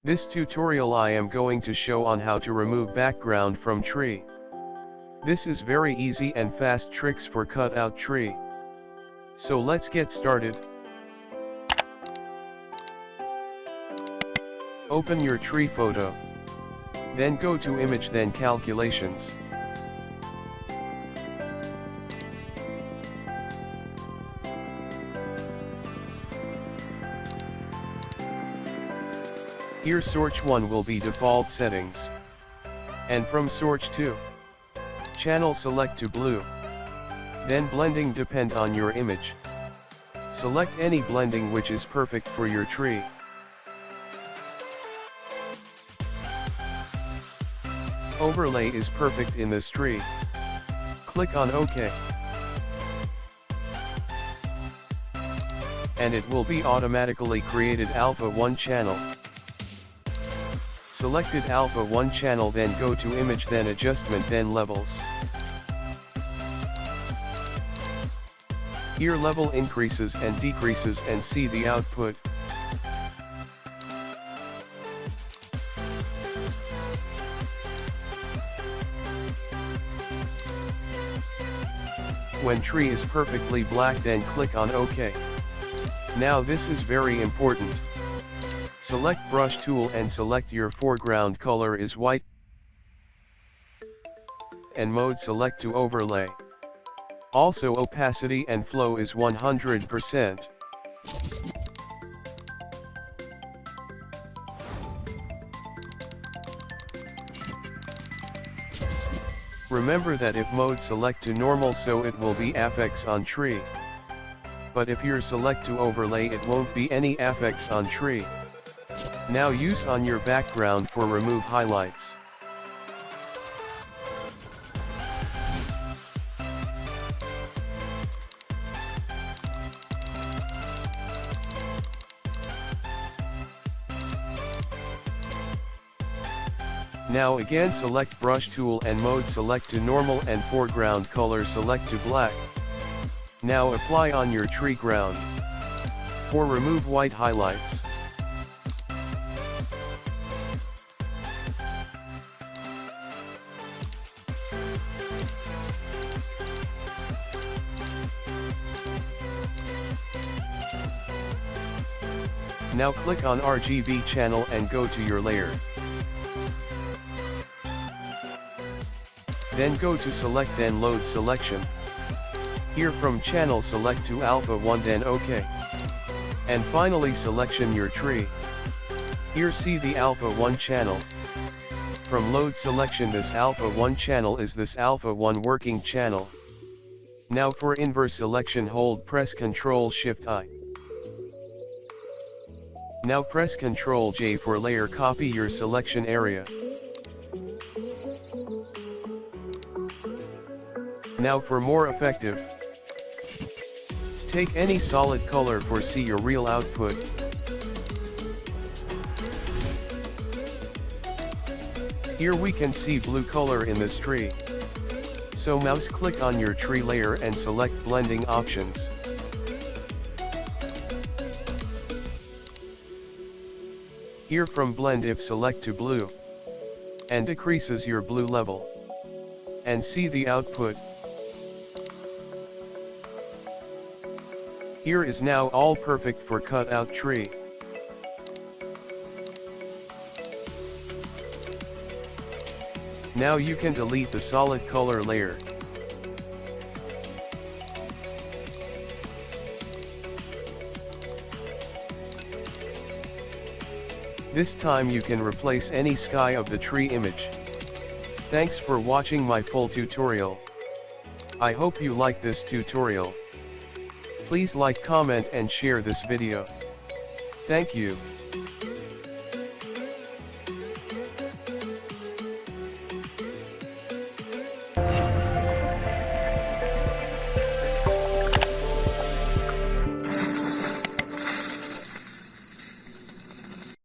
This tutorial I am going to show on how to remove background from tree. This is very easy and fast tricks for cut out tree. So let's get started. Open your tree photo. Then go to image, then calculations. Here Source 1 will be default settings. And from Source 2, channel select to blue. Then blending depend on your image. Select any blending which is perfect for your tree. Overlay is perfect in this tree. Click on OK. And it will be automatically created Alpha 1 channel. Selected Alpha 1 channel, then go to image, then adjustment, then levels. Here level increases and decreases and see the output. When tree is perfectly black, then click on OK. Now this is very important. Select brush tool and select your foreground color is white. And mode select to overlay. Also opacity and flow is 100%. Remember that if mode select to normal, so it will be effects on tree. But if you select to overlay, it won't be any effects on tree. Now use on your background for remove highlights. Now again select brush tool and mode select to normal and foreground color select to black. Now apply on your tree ground. For remove white highlights. Now click on RGB channel and go to your layer. Then go to select, then load selection. Here from channel select to Alpha 1, then OK. And finally selection your tree. Here see the Alpha 1 channel. From load selection, this Alpha 1 channel is this Alpha 1 working channel. Now for inverse selection, hold press Ctrl Shift I. Now press Ctrl J for layer, copy your selection area. Now for more effective, take any solid color for see your real output. Here we can see blue color in this tree. So mouse click on your tree layer and select blending options. Here from blend, if select to blue, and decreases your blue level. And see the output. Here is now all perfect for cut out tree. Now you can delete the solid color layer. This time you can replace any sky of the tree image. Thanks for watching my full tutorial. I hope you like this tutorial. Please like, comment and share this video. Thank you.